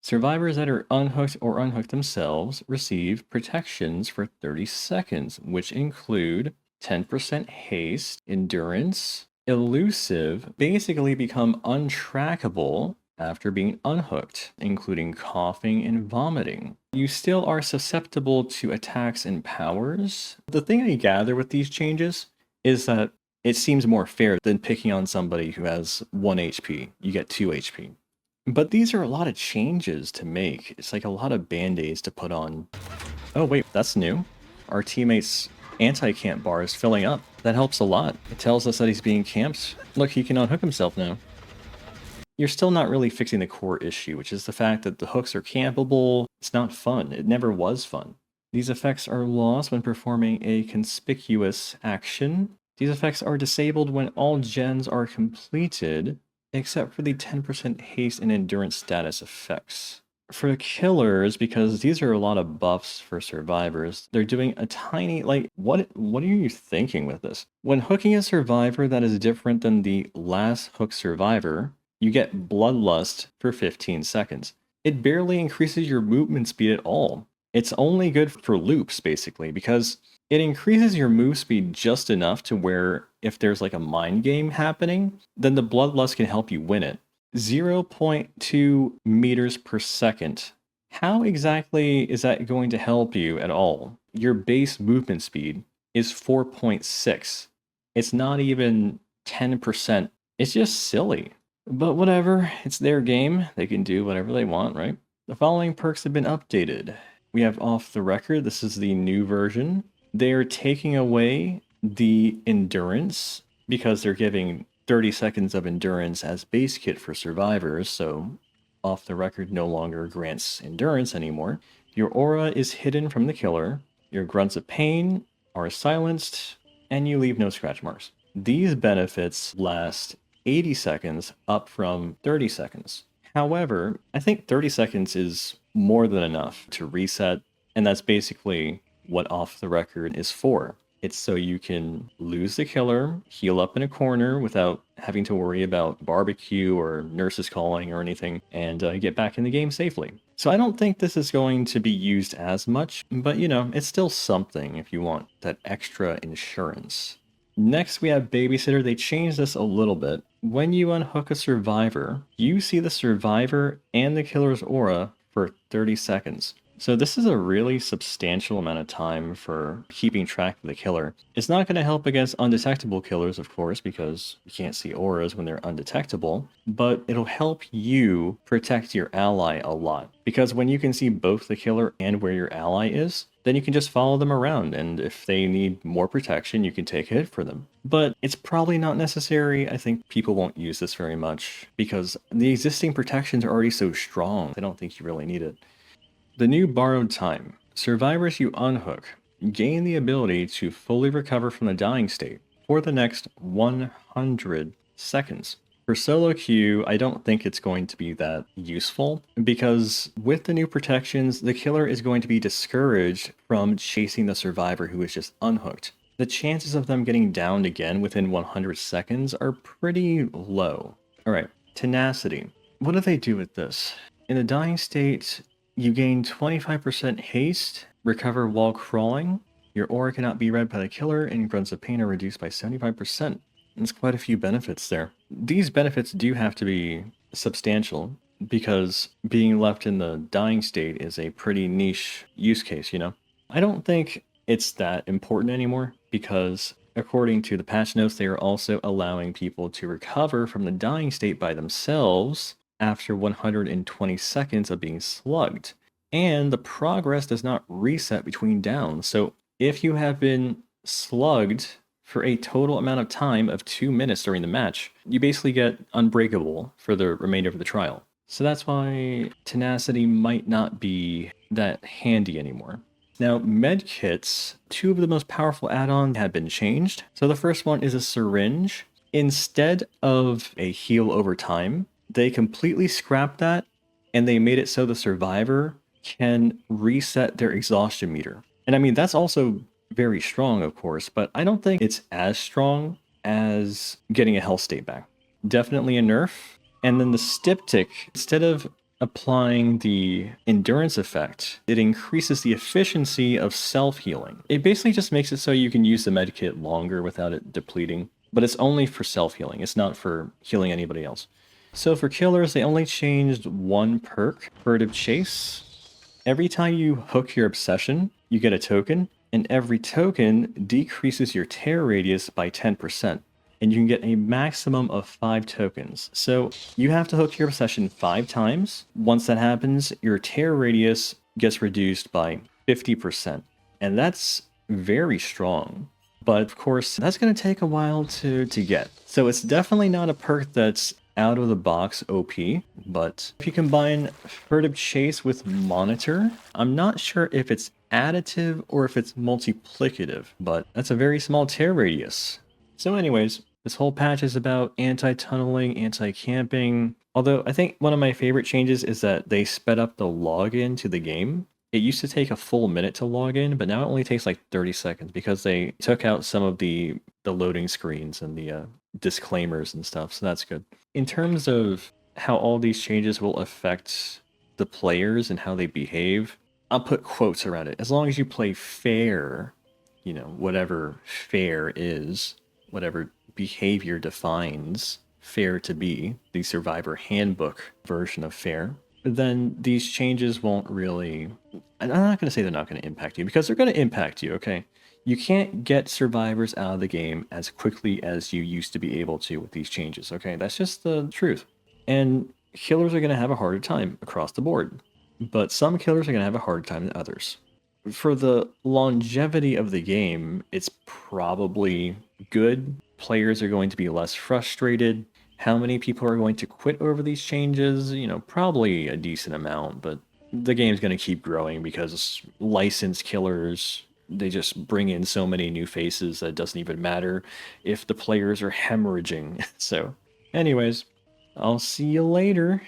Survivors that are unhooked or unhooked themselves receive protections for 30 seconds, which include 10% haste, endurance, elusive, basically become untrackable after being unhooked, including coughing and vomiting. You still are susceptible to attacks and powers. The thing I gather with these changes is that it seems more fair than picking on somebody who has 1 HP. You get 2 HP. But these are a lot of changes to make. It's like a lot of band-aids to put on. Oh wait, that's new. Our teammate's anti-camp bar is filling up. That helps a lot. It tells us that he's being camped. Look, he can unhook himself now. You're still not really fixing the core issue, which is the fact that the hooks are campable. It's not fun. It never was fun. These effects are lost when performing a conspicuous action. These effects are disabled when all gens are completed, except for the 10% haste and endurance status effects. For killers, because these are a lot of buffs for survivors, they're doing a tiny, like, what are you thinking with this? When hooking a survivor that is different than the last hook survivor, you get Bloodlust for 15 seconds. It barely increases your movement speed at all. It's only good for loops, basically, because it increases your move speed just enough to where if there's like a mind game happening, then the Bloodlust can help you win it. 0.2 meters per second. How exactly is that going to help you at all? Your base movement speed is 4.6. It's not even 10%. It's just silly. But whatever, it's their game. They can do whatever they want, right? The following perks have been updated. We have Off the Record. This is the new version. They are taking away the endurance because they're giving 30 seconds of endurance as base kit for survivors, so Off the Record no longer grants endurance anymore. Your aura is hidden from the killer, your grunts of pain are silenced, and you leave no scratch marks. These benefits last 80 seconds up from 30 seconds. However, I think 30 seconds is more than enough to reset, and that's basically what Off the Record is for. It's so you can lose the killer, heal up in a corner without having to worry about barbecue or nurses calling or anything, and get back in the game safely. So I don't think this is going to be used as much, but you know, it's still something if you want that extra insurance. Next, we have Babysitter. They changed this a little bit. When you unhook a survivor, you see the survivor and the killer's aura for 30 seconds. So this is a really substantial amount of time for keeping track of the killer. It's not going to help against undetectable killers, of course, because you can't see auras when they're undetectable, but it'll help you protect your ally a lot. Because when you can see both the killer and where your ally is, then you can just follow them around, and if they need more protection, you can take a hit for them. But it's probably not necessary. I think people won't use this very much, because the existing protections are already so strong, I don't think you really need it. The new Borrowed Time. Survivors you unhook gain the ability to fully recover from the dying state for the next 100 seconds. For solo queue, I don't think it's going to be that useful, because with the new protections, the killer is going to be discouraged from chasing the survivor who is just unhooked. The chances of them getting downed again within 100 seconds are pretty low. Alright, Tenacity. What do they do with this? In the dying state, you gain 25% haste, recover while crawling, your aura cannot be read by the killer, and grunts of pain are reduced by 75%. There's quite a few benefits there. These benefits do have to be substantial, because being left in the dying state is a pretty niche use case, you know? I don't think it's that important anymore, because according to the patch notes, they are also allowing people to recover from the dying state by themselves after 120 seconds of being slugged. And the progress does not reset between downs. So if you have been slugged for a total amount of time of 2 minutes during the match, you basically get unbreakable for the remainder of the trial. So that's why Tenacity might not be that handy anymore. Now, medkits, 2 of the most powerful add-ons have been changed. So the first one is a syringe. Instead of a heal over time, they completely scrapped that, and they made it so the survivor can reset their exhaustion meter. And I mean, that's also very strong, of course, but I don't think it's as strong as getting a health state back. Definitely a nerf. And then the Styptic, instead of applying the endurance effect, it increases the efficiency of self-healing. It basically just makes it so you can use the medkit longer without it depleting, but it's only for self-healing. It's not for healing anybody else. So for killers, they only changed one perk, Furtive Chase. Every time you hook your obsession, you get a token, and every token decreases your tear radius by 10%. And you can get a maximum of 5 tokens. So you have to hook your obsession 5 times. Once that happens, your tear radius gets reduced by 50%. And that's very strong. But of course, that's going to take a while to get. So it's definitely not a perk that's out of the box OP, but if you combine Furtive Chase with Monitor, I'm not sure if it's additive or if it's multiplicative, but that's a very small tear radius. So anyways, this whole patch is about anti-tunneling, anti-camping, although I think one of my favorite changes is that they sped up the login to the game. It used to take a full minute to log in, but now it only takes like 30 seconds because they took out some of the loading screens and the disclaimers and stuff, so that's good. In terms of how all these changes will affect the players and how they behave, I'll put quotes around it. As long as you play fair, you know, whatever fair is, whatever behavior defines fair to be, the Survivor Handbook version of fair, then these changes won't really... I'm not going to say they're not going to impact you, because they're going to impact you, okay? You can't get survivors out of the game as quickly as you used to be able to with these changes, okay? That's just the truth. And killers are going to have a harder time across the board. But some killers are going to have a harder time than others. For the longevity of the game, it's probably good. Players are going to be less frustrated. How many people are going to quit over these changes? You know, probably a decent amount, but the game's going to keep growing because licensed killers, they just bring in so many new faces that it doesn't even matter if the players are hemorrhaging. So, anyways, I'll see you later.